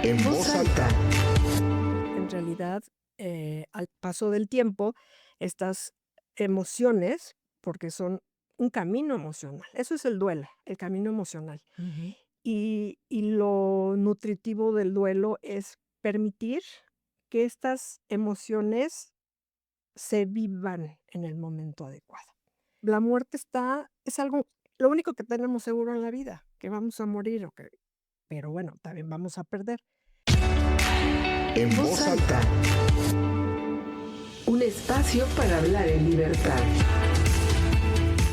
En voz alta. En realidad, al paso del tiempo, estas emociones, porque son un camino emocional, eso es el duelo, el camino emocional. Ujú. Y lo nutritivo del duelo es permitir que estas emociones se vivan en el momento adecuado. La muerte es algo lo único que tenemos seguro en la vida, que vamos a morir, pero bueno, también vamos a perder. En voz alta. Un espacio para hablar en libertad.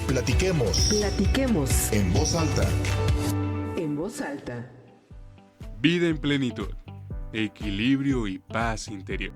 Platiquemos. Platiquemos En voz alta. en voz alta. Vida en plenitud, equilibrio y paz interior.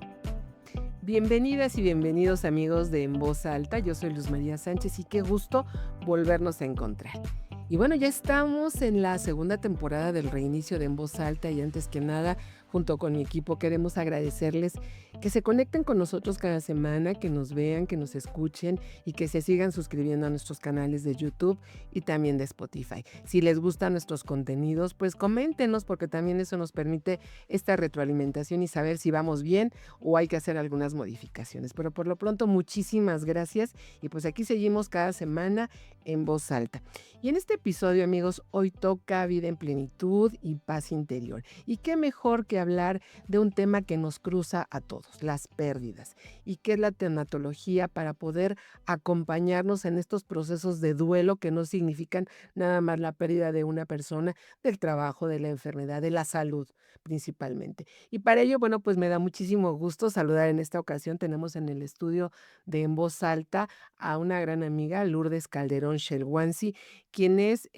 Bienvenidas y bienvenidos amigos de En Voz Alta, yo soy Luz María Sánchez y qué gusto volvernos a encontrar. Y bueno, ya estamos en la segunda temporada del reinicio de En Voz Alta y antes que nada, junto con mi equipo queremos agradecerles que se conecten con nosotros cada semana, que nos vean, que nos escuchen y que se sigan suscribiendo a nuestros canales de YouTube y también de Spotify. Si les gustan nuestros contenidos, pues coméntenos porque también eso nos permite esta retroalimentación y saber si vamos bien o hay que hacer algunas modificaciones. Pero por lo pronto, muchísimas gracias y pues aquí seguimos cada semana en voz alta. Y en este episodio, amigos, hoy toca vida en plenitud y paz interior. Y qué mejor que hablar de un tema que nos cruza a todos, las pérdidas, y qué es la tanatología para poder acompañarnos en estos procesos de duelo que no significan nada más la pérdida de una persona, del trabajo, de la enfermedad, de la salud principalmente. Y para ello, bueno, pues me da muchísimo gusto saludar en esta ocasión. Tenemos en el estudio de En Voz Alta a una gran amiga, Lourdes Calderón Shelwansi, quien es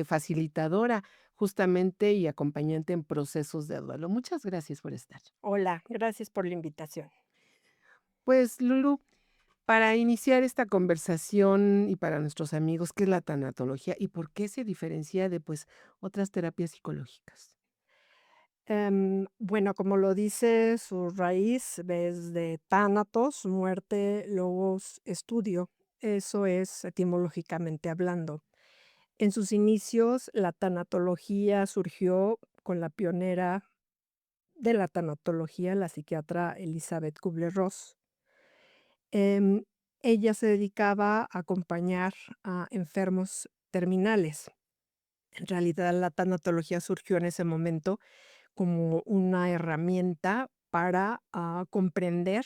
facilitadora justamente y acompañante en procesos de duelo. Muchas gracias por estar. Hola, gracias por la invitación. Pues, Lulu, para iniciar esta conversación y para nuestros amigos, ¿qué es la tanatología y por qué se diferencia de, pues, otras terapias psicológicas? Bueno, como lo dice su raíz, es de tánatos, muerte, logos, estudio. Eso es etimológicamente hablando. En sus inicios, la tanatología surgió con la pionera de la tanatología, la psiquiatra Elizabeth Kubler-Ross. Em, Ella se dedicaba a acompañar a enfermos terminales. En realidad, la tanatología surgió en ese momento como una herramienta para, comprender,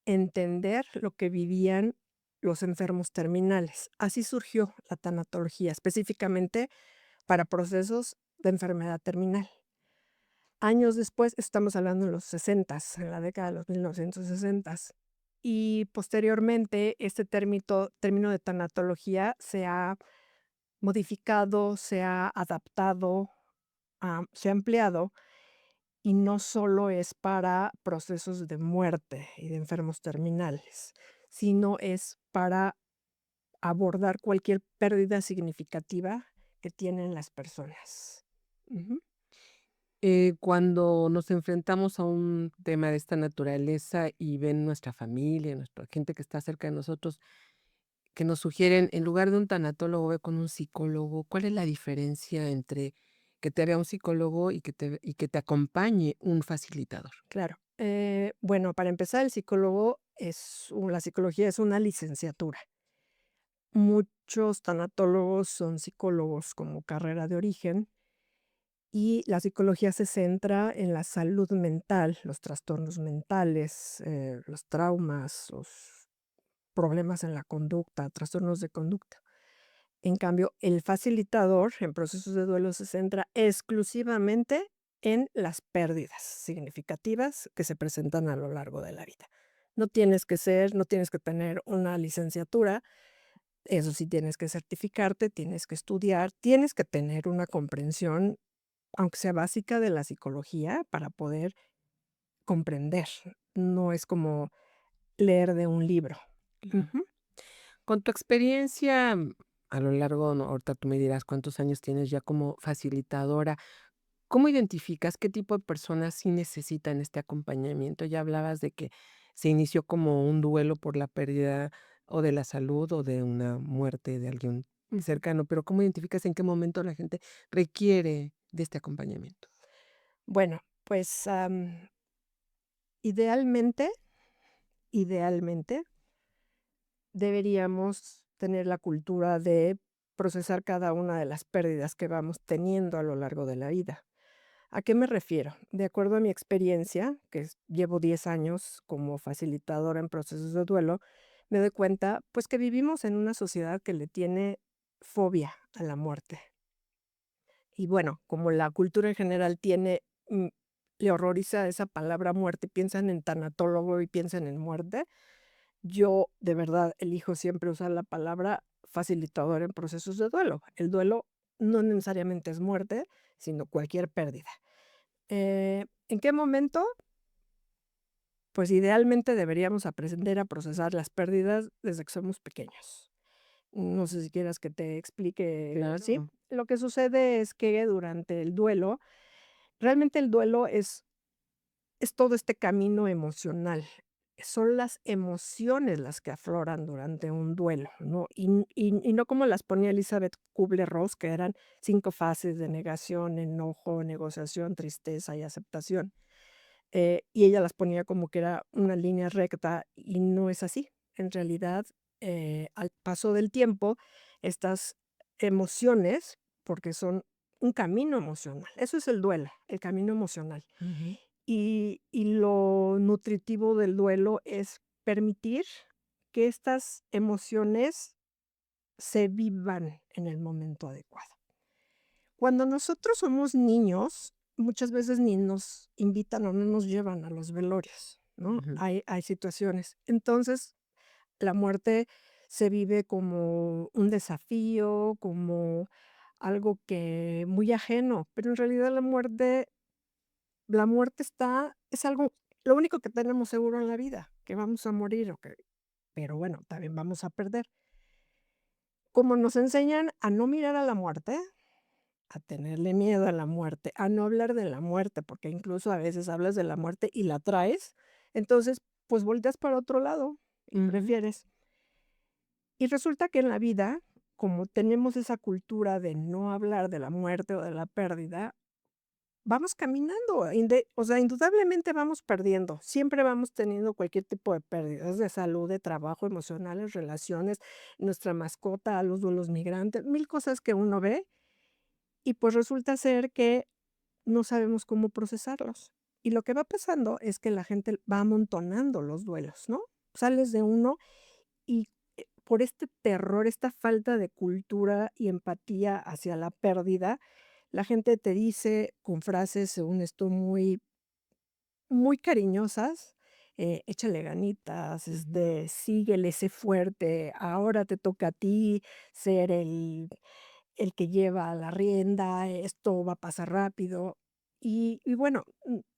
entender lo que vivían los enfermos terminales. Así surgió la tanatología, específicamente para procesos de enfermedad terminal. Años después, estamos hablando en los 60, en la década de los 1960, y posteriormente este término de tanatología se ha modificado, se ha adaptado, se ha ampliado y no solo es para procesos de muerte y de enfermos terminales, sino es para abordar cualquier pérdida significativa que tienen las personas. Ujú. Cuando nos enfrentamos a un tema de esta naturaleza y ven nuestra familia, nuestra gente que está cerca de nosotros, que nos sugieren, en lugar de un tanatólogo, ve con un psicólogo, ¿cuál es la diferencia entre que te vea un psicólogo y que te acompañe un facilitador? Claro. Bueno, para empezar, la psicología es una licenciatura. Muchos tanatólogos son psicólogos como carrera de origen. Y la psicología se centra en la salud mental, los trastornos mentales, los traumas, los problemas en la conducta, trastornos de conducta. En cambio, el facilitador en procesos de duelo se centra exclusivamente en las pérdidas significativas que se presentan a lo largo de la vida. No tienes que tener una licenciatura, eso sí tienes que certificarte, tienes que estudiar, tienes que tener una comprensión aunque sea básica de la psicología, para poder comprender. No es como leer de un libro. Claro. Ujú. Con tu experiencia, a lo largo, no, ahorita tú me dirás cuántos años tienes ya como facilitadora, ¿cómo identificas qué tipo de personas sí necesitan este acompañamiento? Ya hablabas de que se inició como un duelo por la pérdida o de la salud o de una muerte de alguien Ujú. cercano, pero ¿cómo identificas en qué momento la gente requiere de este acompañamiento? Bueno, Pues idealmente, idealmente, deberíamos tener la cultura de procesar cada una de las pérdidas que vamos teniendo a lo largo de la vida. ¿A qué me refiero? De acuerdo a mi experiencia, llevo 10 años como facilitadora en procesos de duelo, me doy cuenta pues que vivimos en una sociedad que le tiene fobia a la muerte. Y bueno, como la cultura en general le horroriza esa palabra muerte, piensan en tanatólogo y piensan en muerte, yo de verdad elijo siempre usar la palabra facilitador en procesos de duelo. El duelo no necesariamente es muerte, sino cualquier pérdida. ¿En qué momento? Pues idealmente deberíamos aprender a procesar las pérdidas desde que somos pequeños. No sé si quieras que te explique, ¿sí? Claro. Lo que sucede es que durante el duelo, realmente el duelo es todo este camino emocional. Son las emociones las que afloran durante un duelo, ¿no? Y no como las ponía Elizabeth Kubler-Ross, que eran 5 fases de negación, enojo, negociación, tristeza y aceptación. Y ella las ponía como que era una línea recta y no es así. En realidad, al paso del tiempo, estas emociones, porque son un camino emocional, eso es el duelo, el camino emocional. Ujú. Y lo nutritivo del duelo es permitir que estas emociones se vivan en el momento adecuado. Cuando nosotros somos niños, muchas veces ni nos invitan o no nos llevan a los velorios, ¿no? Ujú. Hay situaciones. Entonces, la muerte se vive como un desafío, como algo que muy ajeno, pero en realidad la muerte es algo, lo único que tenemos seguro en la vida, que vamos a morir, pero bueno, también vamos a perder. Como nos enseñan a no mirar a la muerte, a tenerle miedo a la muerte, a no hablar de la muerte, porque incluso a veces hablas de la muerte y la traes, entonces, pues volteas para otro lado y Ujú. prefieres. Y resulta que en la vida, como tenemos esa cultura de no hablar de la muerte o de la pérdida, vamos caminando, o sea, indudablemente vamos perdiendo, siempre vamos teniendo cualquier tipo de pérdidas de salud, de trabajo, emocionales, relaciones, nuestra mascota, los migrantes, mil cosas que uno ve y pues resulta ser que no sabemos cómo procesarlos. Y lo que va pasando es que la gente va amontonando los duelos, ¿no? Sales de uno y por este terror, esta falta de cultura y empatía hacia la pérdida, la gente te dice con frases, según esto, muy, muy cariñosas, échale ganitas, Ujú. síguele, sé fuerte, ahora te toca a ti ser el que lleva la rienda, esto va a pasar rápido. Y bueno,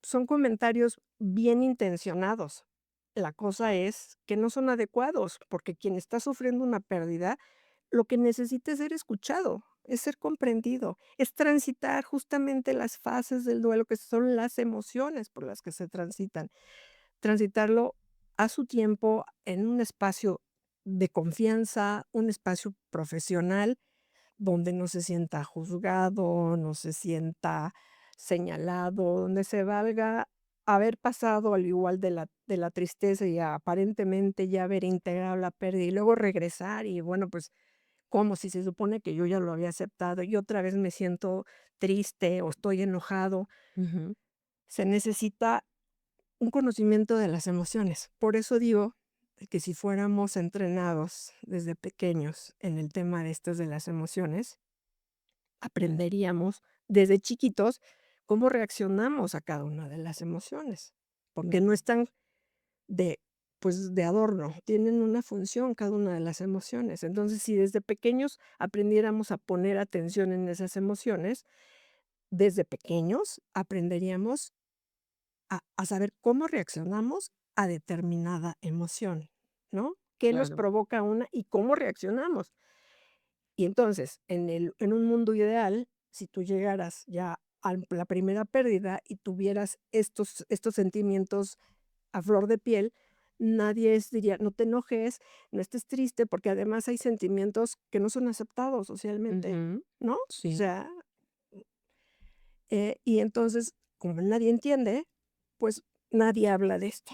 son comentarios bien intencionados. La cosa es que no son adecuados, porque quien está sufriendo una pérdida, lo que necesita es ser escuchado, es ser comprendido, es transitar justamente las fases del duelo, que son las emociones por las que se transitan. Transitarlo a su tiempo, en un espacio de confianza, un espacio profesional donde no se sienta juzgado, no se sienta señalado, donde se valga haber pasado al igual de la tristeza y aparentemente ya haber integrado la pérdida y luego regresar y bueno, pues como si se supone que yo ya lo había aceptado y otra vez me siento triste o estoy enojado. Ujú. Se necesita un conocimiento de las emociones. Por eso digo que si fuéramos entrenados desde pequeños en el tema de estas de las emociones, aprenderíamos desde chiquitos cómo reaccionamos a cada una de las emociones, porque no están de, pues, de adorno, tienen una función cada una de las emociones. Entonces, si desde pequeños aprendiéramos a poner atención en esas emociones, desde pequeños aprenderíamos a saber cómo reaccionamos a determinada emoción, ¿no? ¿Qué nos Claro. provoca una y cómo reaccionamos? Y entonces, en un mundo ideal, si tú llegaras ya a la primera pérdida y tuvieras estos sentimientos a flor de piel, diría: "No te enojes, no estés triste", porque además hay sentimientos que no son aceptados socialmente, Ujú. ¿no? O Sí. sea, y entonces como nadie entiende, pues nadie habla de esto.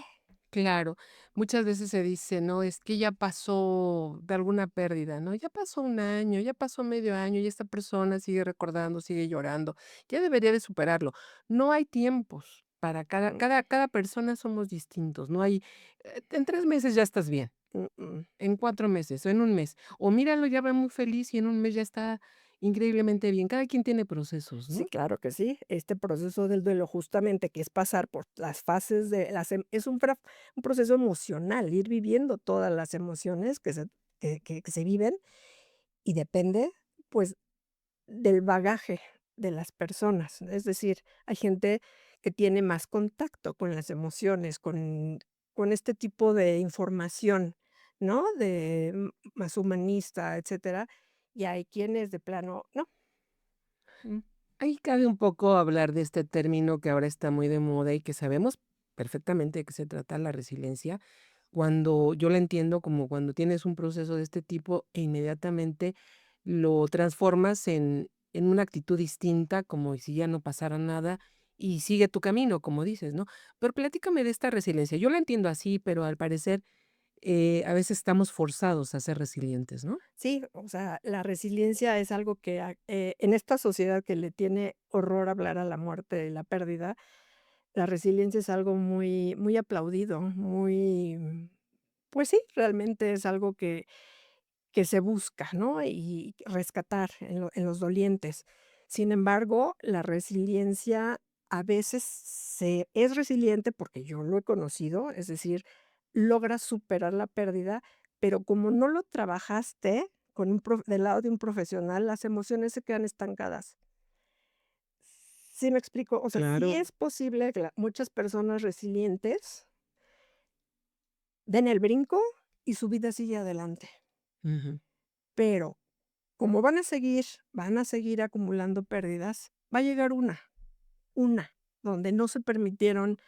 Claro, muchas veces se dice, ¿no? Es que ya pasó de alguna pérdida, ¿no? Ya pasó un año, ya pasó medio año y esta persona sigue recordando, sigue llorando, ya debería de superarlo. No hay tiempos para Mm, cada persona somos distintos, no hay, en 3 meses ya estás bien, mm, mm. en 4 meses o en un mes, o míralo, ya va muy feliz y en un mes ya está increíblemente bien. Cada quien tiene procesos, Sí, ¿no? claro que sí. Este proceso del duelo, justamente, que es pasar por las fases de las es un proceso emocional, ir viviendo todas las emociones que se viven y depende, pues, del bagaje de las personas. Es decir, hay gente que tiene más contacto con las emociones, con este tipo de información, ¿no? Más humanista, etcétera, y hay quienes de plano no. Mm, Ahí cabe un poco hablar de este término que ahora está muy de moda y que sabemos perfectamente de qué se trata la resiliencia, cuando yo la entiendo como cuando tienes un proceso de este tipo e inmediatamente lo transformas en una actitud distinta, como si ya no pasara nada y sigue tu camino, como dices, ¿no? Pero platícame de esta resiliencia. Yo la entiendo así, pero al parecer a veces estamos forzados a ser resilientes, ¿no? sí, o sea, la resiliencia es algo que, en esta sociedad que le tiene horror hablar a la muerte y la pérdida, la resiliencia es algo muy muy aplaudido, muy, pues sí, realmente es algo que se busca, ¿no? Y rescatar en los dolientes. Sin embargo, la resiliencia a veces se es resiliente, porque yo lo he conocido, es decir, logras superar la pérdida, pero como no lo trabajaste con del lado de un profesional, las emociones se quedan estancadas. ¿Sí me explico? O sea, sí Claro. es posible que muchas personas resilientes den el brinco y su vida sigue adelante, Ujú. pero como van a seguir acumulando pérdidas, va a llegar una, donde no se permitieron,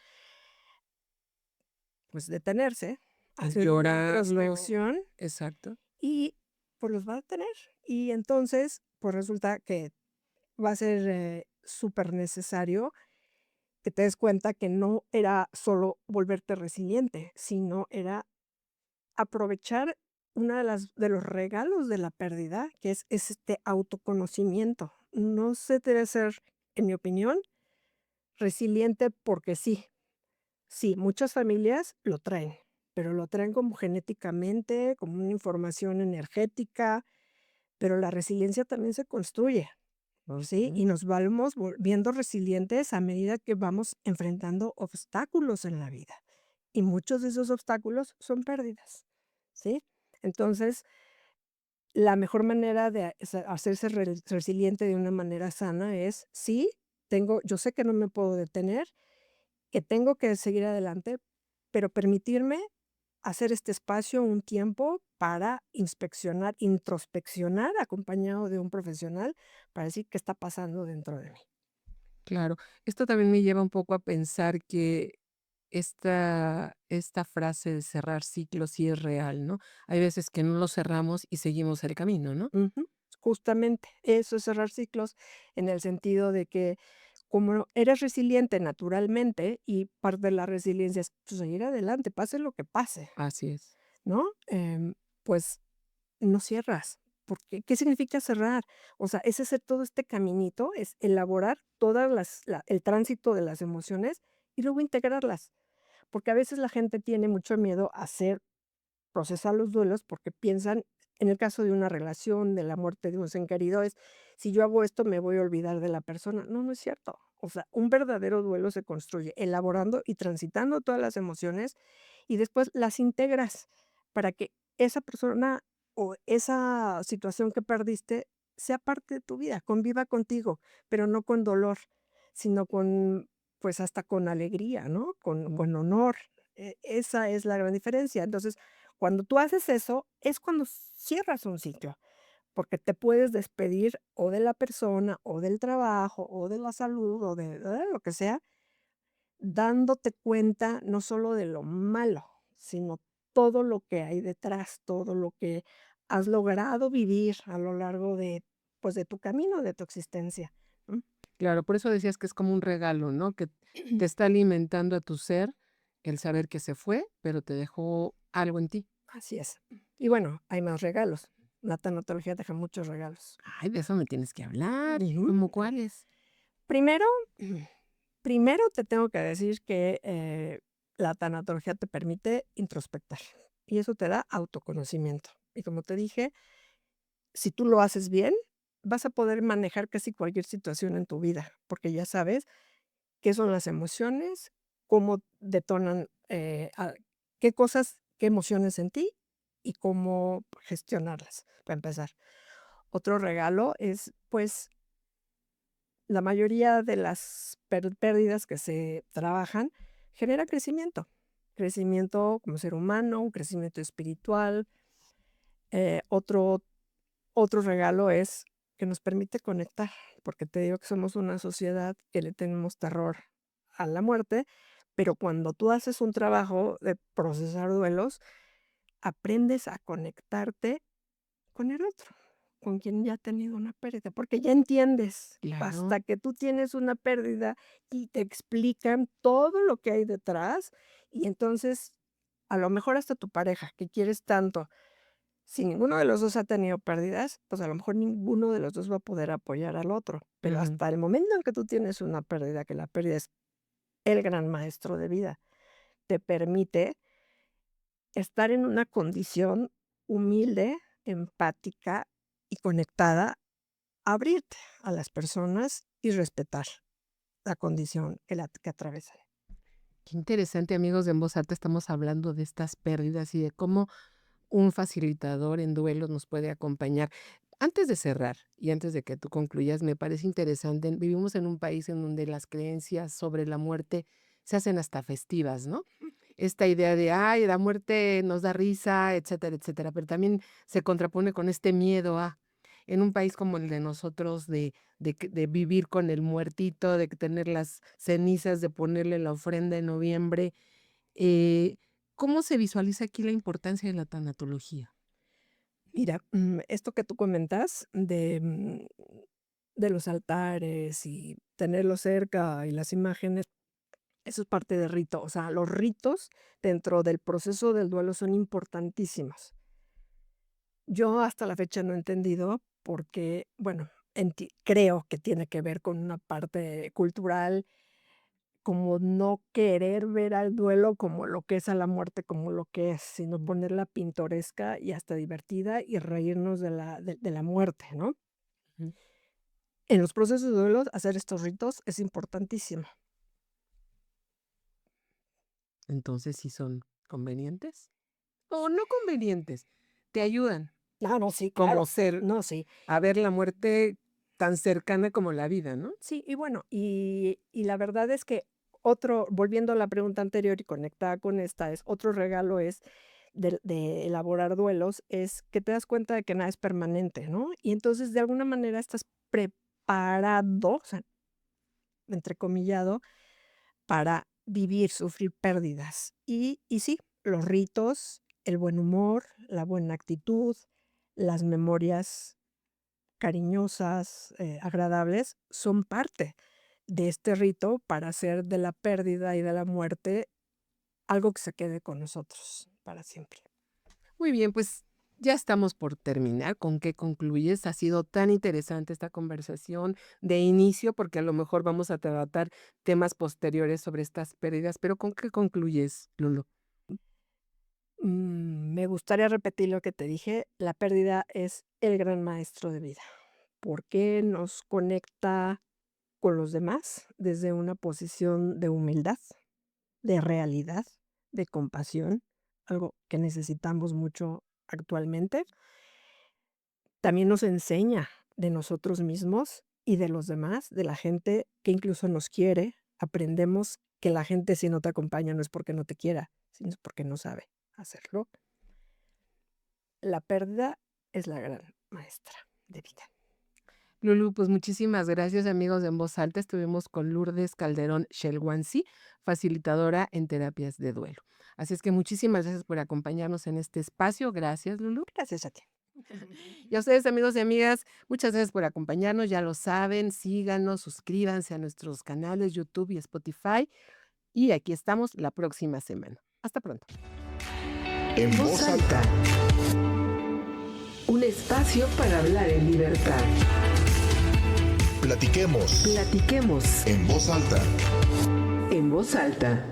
pues, detenerse, A hacer una llorar o introspección exacto. y, pues, los va a detener. Y entonces, pues, resulta que va a ser, súper necesario que te des cuenta que no era solo volverte resiliente, sino era aprovechar una de los regalos de la pérdida, que es este autoconocimiento. No se debe ser, en mi opinión, resiliente porque sí. Sí, muchas familias lo traen, pero lo traen como genéticamente, como una información energética, pero la resiliencia también se construye, ¿sí? Okey. Y nos vamos volviendo resilientes a medida que vamos enfrentando obstáculos en la vida. Y muchos de esos obstáculos son pérdidas, ¿sí? Entonces, la mejor manera de hacerse resiliente de una manera sana es, sí, yo sé que no me puedo detener, que tengo que seguir adelante, pero permitirme hacer este espacio, un tiempo para introspeccionar acompañado de un profesional para decir qué está pasando dentro de mí. Claro, esto también me lleva un poco a pensar que esta frase de cerrar ciclos sí es real, ¿no? Hay veces que no lo cerramos y seguimos el camino, ¿no? Ujú, justamente, eso es cerrar ciclos en el sentido de que como eres resiliente naturalmente y parte de la resiliencia es, pues, seguir adelante, pase lo que pase, Así es. ¿no? Pues no cierras, porque, ¿qué significa cerrar? O sea, es hacer todo este caminito, es elaborar todas el tránsito de las emociones y luego integrarlas, porque a veces la gente tiene mucho miedo a procesar los duelos porque piensan, en el caso de una relación, de la muerte de un ser querido, es, si yo hago esto me voy a olvidar de la persona. No, no es cierto. O sea, un verdadero duelo se construye elaborando y transitando todas las emociones y después las integras para que esa persona o esa situación que perdiste sea parte de tu vida, conviva contigo, pero no con dolor, sino con, pues hasta con alegría, ¿no? Con honor. Esa es la gran diferencia. Entonces, cuando tú haces eso, es cuando cierras un ciclo, porque te puedes despedir o de la persona, o del trabajo, o de la salud, o de lo que sea, dándote cuenta no solo de lo malo, sino todo lo que hay detrás, todo lo que has logrado vivir a lo largo de, pues, de tu camino, de tu existencia, ¿no? Claro, por eso decías que es como un regalo, ¿no? Que te está alimentando a tu ser el saber que se fue, pero te dejó algo en ti. Así es. Y bueno, hay más regalos. La tanatología deja muchos regalos. Ay, de eso me tienes que hablar. Ujú. ¿Cómo cuáles? Primero, primero te tengo que decir que la tanatología te permite introspectar y eso te da autoconocimiento. Y como te dije, si tú lo haces bien, vas a poder manejar casi cualquier situación en tu vida, porque ya sabes qué son las emociones, cómo detonan, qué cosas, qué emociones en ti y cómo gestionarlas, para empezar. Otro regalo es, pues, la mayoría de las pérdidas que se trabajan genera crecimiento como ser humano, un crecimiento espiritual. Otro regalo es que nos permite conectar, porque te digo que somos una sociedad que le tenemos terror a la muerte, pero cuando tú haces un trabajo de procesar duelos, aprendes a conectarte con el otro, con quien ya ha tenido una pérdida, porque ya entiendes, Claro. hasta que tú tienes una pérdida y te explican todo lo que hay detrás, y entonces a lo mejor hasta tu pareja que quieres tanto, si ninguno de los 2 ha tenido pérdidas, pues, a lo mejor ninguno de los 2 va a poder apoyar al otro. Pero Ujú. hasta el momento en que tú tienes una pérdida, que la pérdida es el gran maestro de vida, te permite estar en una condición humilde, empática y conectada, abrirte a las personas y respetar la condición que atraviesan. Qué interesante, amigos de En Voz Alta, estamos hablando de estas pérdidas y de cómo un facilitador en duelos nos puede acompañar. Antes de cerrar y antes de que tú concluyas, me parece interesante, vivimos en un país en donde las creencias sobre la muerte se hacen hasta festivas, ¿no? Esta idea de, ay, la muerte nos da risa, etcétera, etcétera, pero también se contrapone con este miedo a, en un país como el de nosotros, de vivir con el muertito, de tener las cenizas, de ponerle la ofrenda en noviembre. eh, ¿Cómo se visualiza aquí la importancia de la tanatología? Mira, esto que tú comentas de los altares y tenerlo cerca y las imágenes, eso es parte del rito. O sea, los ritos dentro del proceso del duelo son importantísimos. Yo hasta la fecha no he entendido porque, bueno, creo que tiene que ver con una parte cultural, como no querer ver al duelo como lo que es a la muerte, como lo que es, sino ponerla pintoresca y hasta divertida y reírnos de la muerte, ¿no? Ujú. En los procesos de duelo, hacer estos ritos es importantísimo. Entonces, ¿sí son convenientes? O no convenientes, te ayudan Ah, no, sí, como claro. ser No, sí. a ver la muerte tan cercana como la vida, ¿no? Sí, y bueno, y la verdad es que volviendo a la pregunta anterior y conectada con esta, es otro regalo es de elaborar duelos, es que te das cuenta de que nada es permanente, ¿no? Y entonces, de alguna manera, estás preparado, o sea, entrecomillado, para vivir, sufrir pérdidas. Y sí, los ritos, el buen humor, la buena actitud, las memorias cariñosas, agradables, son parte de este rito para hacer de la pérdida y de la muerte algo que se quede con nosotros para siempre. Muy bien, pues ya estamos por terminar. ¿Con qué concluyes? Ha sido tan interesante esta conversación de inicio, porque a lo mejor vamos a tratar temas posteriores sobre estas pérdidas, pero ¿con qué concluyes, Lulu? Me gustaría repetir lo que te dije, la pérdida es el gran maestro de vida, porque nos conecta con los demás desde una posición de humildad, de realidad, de compasión, algo que necesitamos mucho actualmente. También nos enseña de nosotros mismos y de los demás, de la gente que incluso nos quiere. Aprendemos que la gente si no te acompaña no es porque no te quiera, sino es porque no sabe hacerlo. La pérdida es la gran maestra de vida. Lulu, pues muchísimas gracias, amigos de En Voz Alta. Estuvimos con Lourdes Calderón Shelwansi, facilitadora en terapias de duelo. Así es que muchísimas gracias por acompañarnos en este espacio. Gracias, Lulu. Gracias a ti. Y a ustedes, amigos y amigas, muchas gracias por acompañarnos. Ya lo saben, síganos, suscríbanse a nuestros canales YouTube y Spotify. Y aquí estamos la próxima semana. Hasta pronto. En voz alta. Un espacio para hablar en libertad. Platiquemos Platiquemos en voz alta. en voz alta.